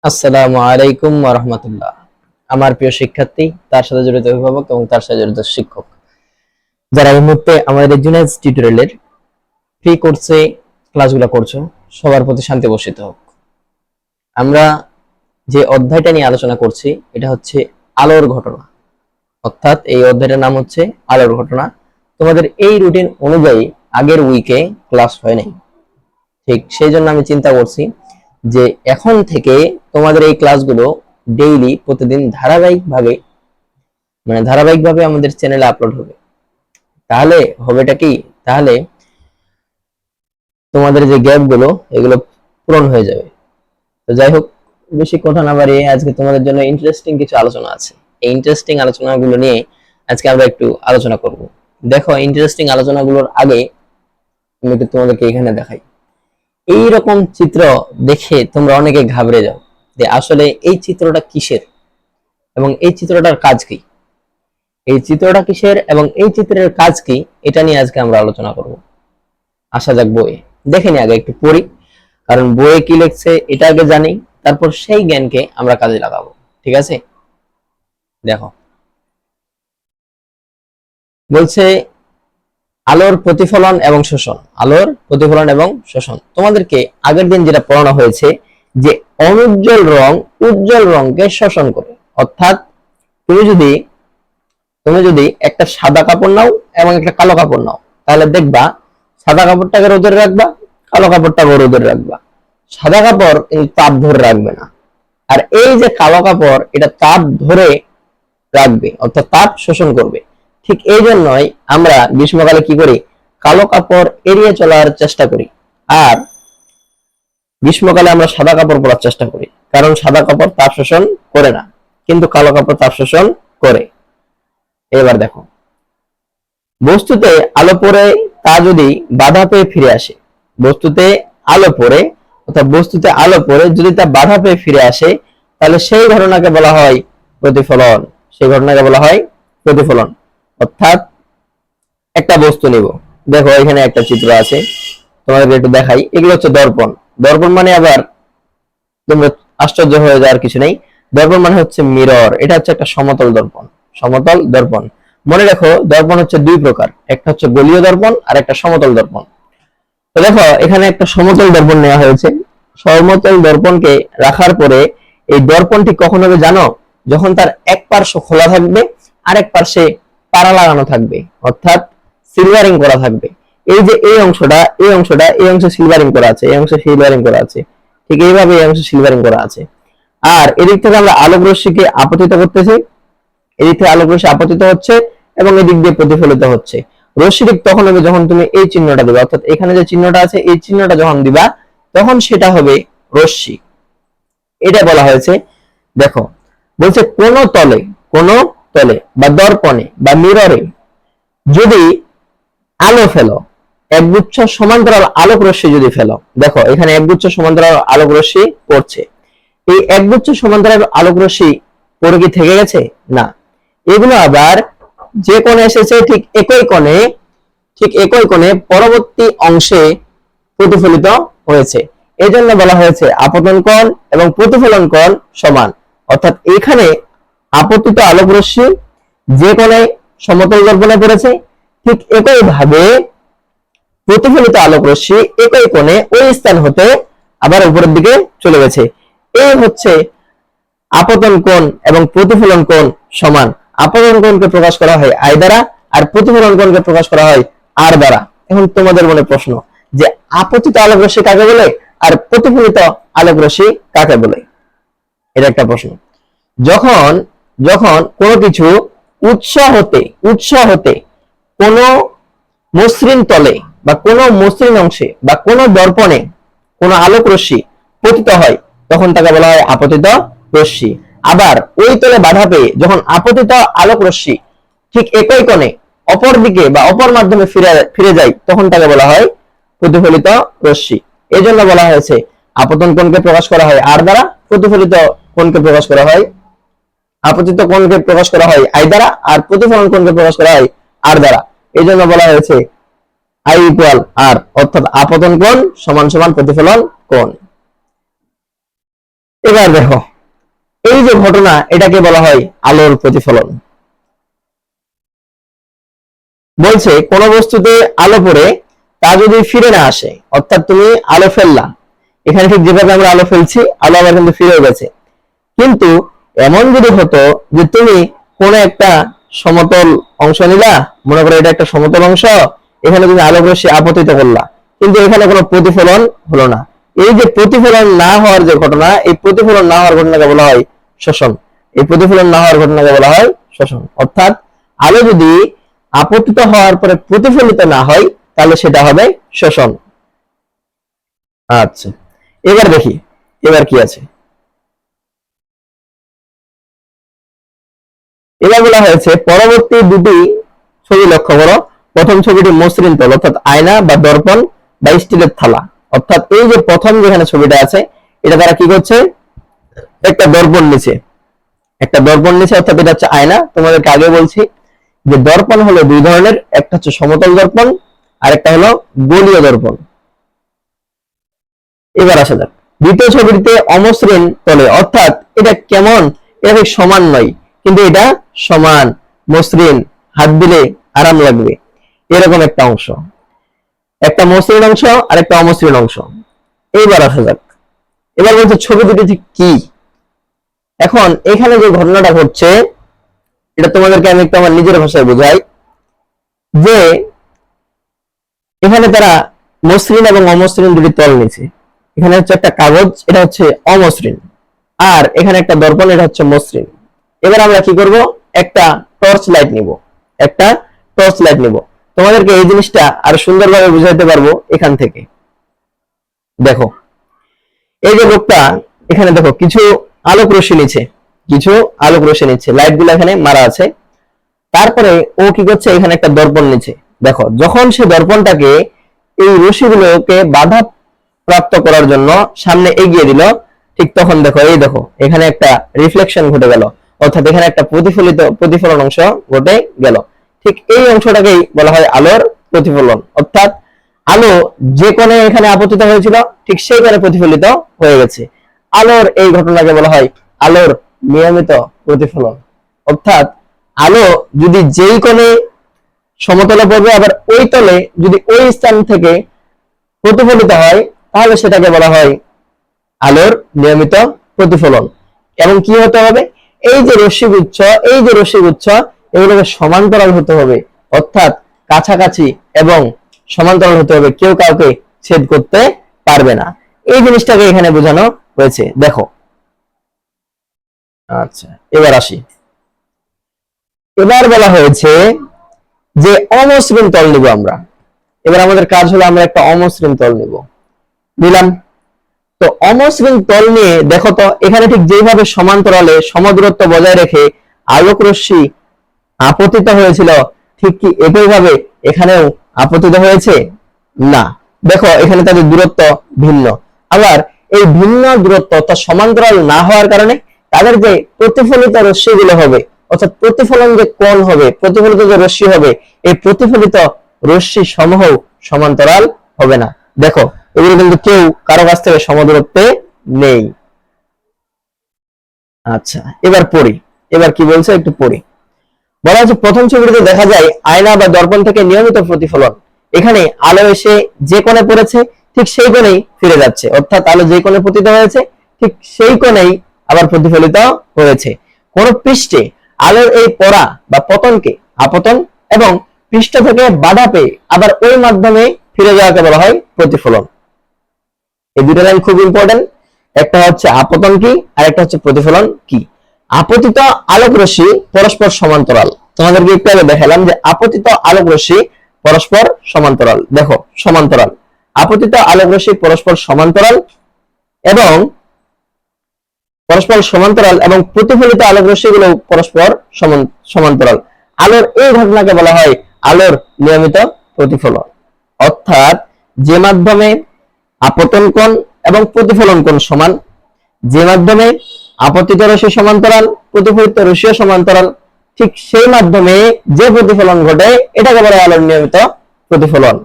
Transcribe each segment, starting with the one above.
আসসালামু আলাইকুম ওয়া রাহমাতুল্লাহ। আমার প্রিয় শিক্ষার্থী, তার সাথে জড়িত অভিভাবক এবং তার সাথে জড়িত শিক্ষক, যারা এই মুহূর্তে আমাদের জুনাইজ টিউটোরিয়ালের ফ্রি কোর্সে ক্লাসগুলো করছো, সবার প্রতি শান্তি বর্ষিত হোক। আমরা যে অধ্যায়টা নিয়ে আলোচনা করছি এটা হচ্ছে আলোর ঘটনা, অর্থাৎ এই অধ্যায়টার নাম হচ্ছে আলোর ঘটনা। তোমাদের এই রুটিন অনুযায়ী আগের উইকে ক্লাস হয় নাই, ঠিক সেই জন্য আমি চিন্তা করছি যে এখন থেকে তোমাদের এই ক্লাসগুলো ডেইলি প্রতিদিন ধারাবাহিকভাবে আমাদের চ্যানেলে আপলোড হবে। তাহলে হবেটা কি, তাহলে তোমাদের যে গ্যাপ গুলো এগুলো পূরণ হয়ে যাবে। তো যাই হোক, বেশি কথা না বাড়িয়ে আজকে তোমাদের জন্য ইন্টারেস্টিং কিছু আলোচনা আছে। এই ইন্টারেস্টিং আলোচনাগুলো নিয়ে আজকে আমরা একটু আলোচনা করব। দেখো, ইন্টারেস্টিং আলোচনাগুলোর আগে আমি একটু তোমাদেরকে এখানে দেখাই। এই রকম চিত্র দেখে তোমরা অনেকে ঘাবড়ে যাও যে আসলে এই চিত্রটা কিসের এবং এই চিত্রটার কাজ কি। এই চিত্রটা কিসের এবং এই চিত্রের কাজ কি, এটা নিয়ে আজকে আমরা আলোচনা করব। আসা যাক বইয়ে, দেখে নি আগে একটু পড়ি, কারণ বইয়ে কি লিখছে এটা আগে জানি, তারপর সেই জ্ঞানকে আমরা কাজে লাগাবো। ঠিক আছে, দেখো বলছে আলোর প্রতিফলন এবং শোষণ। আলোর প্রতিফলন এবং শোষণ তোমাদেরকে আগের দিন যেটা পড়ানো হয়েছে যে অনুজ্জ্বল রং উজ্জ্বল রংকে শোষণ করে। অর্থাৎ তুমি যদি একটা সাদা কাপড় নাও এবং একটা কালো কাপড় নাও, তাহলে দেখবা সাদা কাপড়টাকে রোদে রাখবা, কালো কাপড়টাকে রোদে রাখবা। সাদা কাপড় কিন্তু তাপ ধরে রাখবে না, আর এই যে কালো কাপড় এটা তাপ ধরে রাখবে, অর্থাৎ তাপ শোষণ করবে। ঠিক এই জন্যই আমরা গ্রীষ্মকালে কি করি, কালো কাপড় এড়িয়ে চলার চেষ্টা করি, আর গ্রীষ্মকালে আমরা সাদা কাপড় পরার চেষ্টা করি, কারণ সাদা কাপড় তাপ শোষণ করে না, কিন্তু কালো কাপড় তাপ শোষণ করে। এবার দেখো, বস্তুতে আলো পড়ে তা যদি বাধা পেয়ে ফিরে আসে, বস্তুতে আলো পড়ে অর্থাৎ বস্তুতে আলো পড়ে যদি তা বাধা পেয়ে ফিরে আসে, তাহলে সেই ঘটনাকে বলা হয় প্রতিফলন। সেই ঘটনাকে বলা হয় প্রতিফলন। অর্থাৎ একটা বস্তু নিব, দেখো এখানে একটা চিত্র আছে, তোমাদেরকে একটু দেখাই। এগুলো হচ্ছে দর্পণ। দর্পণ মানে আবার তোমরা আশ্চর্য হয়ে যাওয়ার কিছু নেই। দর্পণ মানে হচ্ছে মিরর। এটা হচ্ছে একটা সমতল দর্পণ। সমতল দর্পণ, মনে রাখো দর্পণ হচ্ছে দুই প্রকার, একটা হচ্ছে গোলীয় দর্পণ আর একটা সমতল দর্পণ। তো দেখো এখানে একটা সমতল দর্পণ নেওয়া হয়েছে। সমতল দর্পণকে রাখার পরে এই দর্পণটি কখন হবে জানো, যখন তার এক পার্শ্ব খোলা থাকবে আর এক পার্শ্বে তারা লাগানো থাকবে, অর্থাৎ সিলভারিং করা থাকবে। এই যে এই অংশটা এই অংশে সিলভারিং করা আছে, এই অংশে সিলভারিং করা আছে, ঠিক এইভাবে এই অংশে সিলভারিং করা আছে। আর এদিক থেকে আমরা আলোক রশ্মিকে আপতিত করতেছি, এদিক থেকে আলোক রশ্মি আপতিত হচ্ছে এবং এদিক দিয়ে প্রতিফলিত হচ্ছে। রশ্মি ঠিক তখন হবে যখন তুমি এই চিহ্নটা দিবা, অর্থাৎ এখানে যে চিহ্নটা আছে এই চিহ্নটা যখন দিবা তখন সেটা হবে রশ্মি। এটা বলা হয়েছে। দেখো বলছে কোন তলে বা দর্পণে বা মিররে যদি আলো ফেলো, একগুচ্ছ সমান্তরাল আলোক রশ্মি যদি ফেলো, দেখো এখানে একগুচ্ছ সমান্তরাল আলোক রশ্মি পড়ছে। এই একগুচ্ছ সমান্তরাল আলোক রশ্মি পড়ে কি থেকে গেছে? না, এগুলো আবার যে কোণে এসেছে ঠিক একই কোণে পরবর্তী অংশে প্রতিফলিত হয়েছে। এই জন্য বলা হয়েছে আপতন কোণ এবং প্রতিফলন কোণ সমান। অর্থাৎ এখানে আপতিত আলোক রশ্মি যে কোণে সমতল দর্পণে পড়েছে, ঠিক একইভাবে প্রতিফলিত আলোক রশ্মি একই কোণে ওই স্থান হতে আবার উপরের দিকে চলে গেছে। এই হচ্ছে আপতন কোণ এবং প্রতিফলন কোণ সমান। আপতন কোণকে প্রকাশ করা হয় আই দ্বারা আর প্রতিফলন কোণকে প্রকাশ করা হয় আর দ্বারা। এখন তোমাদের মনে প্রশ্ন যে আপতিত আলোক রশ্মি কাকে বলে আর প্রতিফলিত আলোক রশ্মি কাকে বলে, এটা একটা প্রশ্ন। যখন যখন কোনো কিছু উৎস হতে কোনো মসৃণ তলে বা কোনো মসৃণ অংশে বা কোনো দর্পণে কোনো আলোক রশ্মি পতিত হয়, তখন তাকে বলা হয় আপতিত রশ্মি। আবার ওই তলে বাধা পেয়ে যখন আপতিত আলোক রশ্মি ঠিক একই কোণে অপর দিকে বা অপর মাধ্যমে ফিরে যায়, তখন তাকে বলা হয় প্রতিফলিত রশ্মি। এই জন্য বলা হয়েছে আপতন কোণকে প্রকাশ করা হয় আর দ্বারা, প্রতিফলিত কোণকে প্রকাশ করা হয়, আপতিত কোণকে প্রকাশ করা হয় আই দ্বারা আর প্রতিফলন কোণকে প্রকাশ করা হয় আর দ্বারা। এই জন্য বলা হয়েছে আই ইকুয়াল আর, অর্থাৎ আপতন কোণ সমান সমান প্রতিফলন কোণ। এবার দেখো, এই যে ঘটনা, এটাকে বলা হয় আলোর প্রতিফলন। বলছে কোন বস্তুতে আলো পড়ে তা যদি ফিরে না আসে, অর্থাৎ তুমি আলো ফেললা, এখানে ঠিক যেভাবে আমরা আলো ফেলছি, আলো আবার কিন্তু ফিরে গেছে, কিন্তু এমন যদি হতো যে তুমি কোন একটা সমতল অংশ নিলা, মনে করো এটা একটা সমতল অংশ, এখানে তুমি আলোক রশ্মি আপতিত করলা, কিন্তু এখানে কোনো প্রতিফলন হলো না। এই যে প্রতিফলন না হওয়ার যে ঘটনা, এই প্রতিফলন না হওয়ার ঘটনাকে বলা হয় শোষণ। এই প্রতিফলন না হওয়ার ঘটনাকে বলা হয় শোষণ। অর্থাৎ আলো যদি আপতিত হওয়ার পরে প্রতিফলিত না হয়, তাহলে সেটা হবে শোষণ। আচ্ছা, এবার দেখি এবার কি আছে। এবার বলা হয়েছে পরবর্তী দুটি ছবি লক্ষ্য করো। প্রথম ছবিটি মসৃণ তল, অর্থাৎ আয়না বা দর্পণ বা স্টিলের থালা। অর্থাৎ এই যে প্রথম যেখানে ছবিটা আছে, এটা তারা কি করছে, একটা দর্পণ নিচে, অর্থাৎ এটা হচ্ছে আয়না। তোমাদেরকে আগে বলছি যে দর্পণ হলো দুই ধরনের, একটা হচ্ছে সমতল দর্পণ আর একটা হলো গোলীয় দর্পণ। এবার আসা যাক দ্বিতীয় ছবিটিতে অমসৃণ তলে, অর্থাৎ এটা কেমন, এটা ঠিক সমান নয়, কিন্তু এটা সমান, মসৃণ, হাত দিলে আরাম লাগবে, এরকম একটা অংশ, একটা মসৃণ অংশ আর একটা অমসৃণ অংশ। এইবার আসা যাক, এবার বলছে ছবি দুটি ঠিক কি। এখন এখানে যে ঘটনাটা ঘটছে, এটা তোমাদেরকে আমি একটু আমার নিজের ভাষায় বোঝাই, যে এখানে তারা মসৃণ এবং অমসৃণ দুটি তল নিচ্ছে। এখানে হচ্ছে একটা কাগজ, এটা হচ্ছে অমসৃণ, আর এখানে একটা দর্পণ, এটা হচ্ছে মসৃণ। এবার আমরা কি করব, একটা টর্চ লাইট নিব, তোমাদেরকে এই জিনিসটা আরো সুন্দরভাবে বুঝাইতে পারবো এখান থেকে। দেখো এই যে লোকটা, এখানে দেখো কিছু আলোক রশ্মি নিচ্ছে, লাইট গুলো এখানে মারা আছে। তারপরে ও কি করছে, এখানে একটা দর্পণ নিচ্ছে। দেখো যখন সে দর্পণটাকে, এই রশ্মিগুলোকে বাধা প্রাপ্ত করার জন্য সামনে এগিয়ে দিল, ঠিক তখন দেখো এখানে একটা রিফ্লেকশন ঘটে গেল, অর্থাৎ এখানে একটা প্রতিফলন অংশ ঘটে গেল। ঠিক এই অংশটাকেই বলা হয় আলোর প্রতিফলন। অর্থাৎ আলো যে কোণে এখানে আপতিত হয়েছিল, ঠিক সেই কোণে প্রতিফলিত হয়ে গেছে। আলোর এই ঘটনাকে বলা হয় আলোর নিয়মিত প্রতিফলন। অর্থাৎ আলো যদি যেই কোণে সমতলে পড়বে, আবার ওই তলে যদি ওই স্থান থেকে প্রতিফলিত হয়, তাহলে সেটাকে বলা হয় আলোর নিয়মিত প্রতিফলন। এবং কি হতে হবে, এই যে রশ্মিগুচ্ছ এগুলোকে সমান্তরাল হতে হবে, অর্থাৎ কাছাকাছি এবং সমান্তরাল হতে হবে, কেউ কাউকে ছেদ করতে পারবে না। এই জিনিসটাকে এখানে বোঝানো হয়েছে। দেখো আচ্ছা, এবার আসি। এবার বলা হয়েছে যে অমসৃণ তল নিব আমরা। এবার আমাদের কাজ হলো আমরা একটা অমসৃণ তল নিব, নিলাম। তো অমসৃণ তল নিয়ে দেখো তো, এখানে ঠিক যেভাবে সমান্তরালে সমদূরত্ব বজায় রেখে আলোক রশ্মি আপতিত হয়েছিল, ঠিক কি একইভাবে এখানেও আপতিত হয়েছে? না। দেখো এখানে তাদের দূরত্ব ভিন্ন। আবার এই ভিন্ন দূরত্ব অর্থাৎ সমান্তরাল না হওয়ার কারণে তাদের যে প্রতিফলিত রশ্মিগুলো হবে, অর্থাৎ প্রতিফলন যে কোণ হবে, প্রতিফলিত যে রশ্মি হবে, এই প্রতিফলিত রশ্মি সমূহ সমান্তরাল হবে না। দেখো এগুলো কিন্তু কেউ কারো কাছ থেকে সমদূরত্বে নেই। আচ্ছা, এবার পড়ি, এবার কি বলছে একটু পড়ি। বলা হচ্ছে প্রথম ছবিটিতে দেখা যায় আয়না বা দর্পণ থেকে নিয়মিত প্রতিফলন। এখানে আলো এসে যে কোণে পড়েছে, ঠিক সেই কোণেই ফিরে যাচ্ছে, অর্থাৎ আলো যে কোণে পতিত হয়েছে, ঠিক সেই কোণেই আবার প্রতিফলিত হয়েছে। কোন পৃষ্ঠে আলোর এই পড়া বা পতনকে আপতন, এবং পৃষ্ঠ থেকে বাধা পেয়ে আবার ওই মাধ্যমে ফিরে যাওয়াকে বলা হয় প্রতিফলন। এই দুটো লাইন খুব ইম্পর্টেন্ট। একটা হচ্ছে আপতন কি, আর একটা হচ্ছে প্রতিফলন কি। আপতিত আলোক রশ্মি পরস্পর সমান্তরাল। তোমাদেরকে একটু আগে দেখালাম যে আপতিত আলোক রশ্মি পরস্পর সমান্তরাল। দেখো সমান্তরাল, আপতিত আলোক রশ্মি পরস্পর সমান্তরাল এবং প্রতিফলিত আলোক রশ্মিগুলো পরস্পর সমান্তরাল। আলোর এই ঘটনাকে বলা হয় আলোর নিয়মিত প্রতিফলন। অর্থাৎ যে মাধ্যমে আপতন কোণ এবং প্রতিফলন কোণ সমান, যে মাধ্যমে আপতিত রশ্মি সমান্তরাল, প্রতিফলিত রশ্মি সমান্তরাল, ঠিক সেই মাধ্যমে যে প্রতিফলন ঘটে এটাকে বলা হয় আলোর নিয়মিত প্রতিফলন।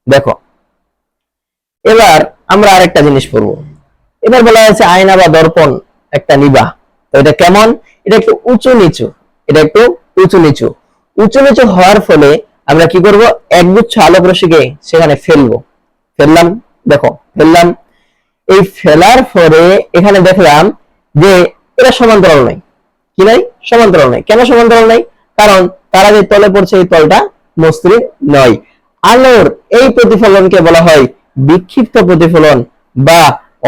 দেখো এবার আমরা আরেকটা জিনিস পড়ব। এবার বলা হয়েছে আয়না বা দর্পণ একটা নিবা, তো এটা কেমন? এটা একটু উঁচু নিচু, এটা একটু উঁচু নিচু। উঁচু নিচু হওয়ার ফলে আমরা কি করব, একগুচ্ছ আলোক রশ্মিকে সেখানে ফেলবো। ফেললাম, দেখো ফেললাম। এই ফেলার পরে এখানে দেখলাম যে এরা সমান্তরাল নাই। কি নাই? সমান্তরাল নাই। কেন সমান্তরাল নাই? কারণ তারা যে তলে পড়ছে এই তলটা মসৃণ নয়। আলোর এই প্রতিফলনকে বলা হয় বিক্ষিপ্ত প্রতিফলন বা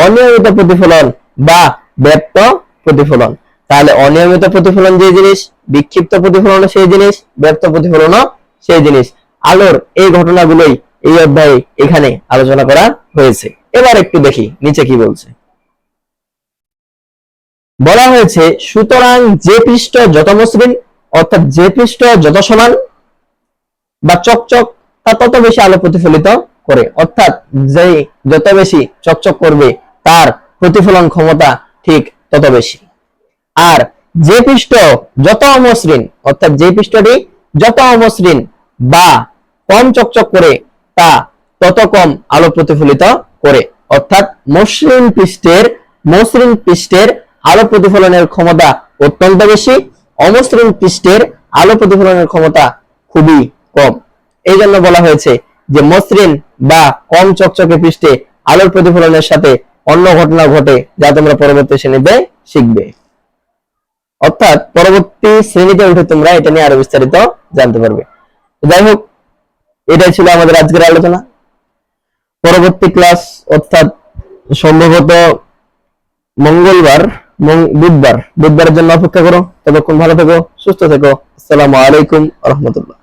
অনিয়মিত প্রতিফলন বা ব্যপ্ত প্রতিফলন। তাহলে অনিয়মিত প্রতিফলন যে জিনিস, বিক্ষিপ্ত প্রতিফলন সেই জিনিস, ব্যপ্ত প্রতিফলনও সেই জিনিস। আলোর এই ঘটনাগুলোই এই অধ্যায়ে এখানে আলোচনা করা হয়েছে। এবার একটু দেখি নিচে কি বলছে। বলা হয়েছে সুতরাং যে পৃষ্ঠ যত মসৃণ, অর্থাৎ যে পৃষ্ঠ যত সমান বা চকচক, তা তত বেশি আলো প্রতিফলিত করে। অর্থাৎ যে যত বেশি চকচক করবে তার প্রতিফলন ক্ষমতা ঠিক তত বেশি। আর যে পৃষ্ঠ যত অমসৃণ, অর্থাৎ যে পৃষ্ঠটি যত অমসৃণ বা কম চকচক করে তা তত কম আলো প্রতিফলিত করে। অর্থাৎ মসৃণ পৃষ্ঠের আলো প্রতিফলনের ক্ষমতা অত্যন্ত বেশি, অমসৃণ পৃষ্ঠের আলো প্রতিফলনের ক্ষমতা খুবই কম। এই জন্য বলা হয়েছে যে মসৃণ বা কম চকচকে পৃষ্ঠে আলোর প্রতিফলনের সাথে অন্য ঘটনা ঘটে, যা তোমরা পরবর্তী শ্রেণীতে শিখবে। অর্থাৎ পরবর্তী শ্রেণীতে উঠে তোমরা এটা নিয়ে আরো বিস্তারিত জানতে পারবে। যাই হোক, এটাই ছিল আমাদের আজকের আলোচনা। পরবর্তী ক্লাস অর্থাৎ সম্ভবত বুধবারের জন্য অপেক্ষা করো। ততক্ষণ ভালো থেকো, সুস্থ থেকো। আসসালামু আলাইকুম ওয়া রাহমাতুল্লাহ।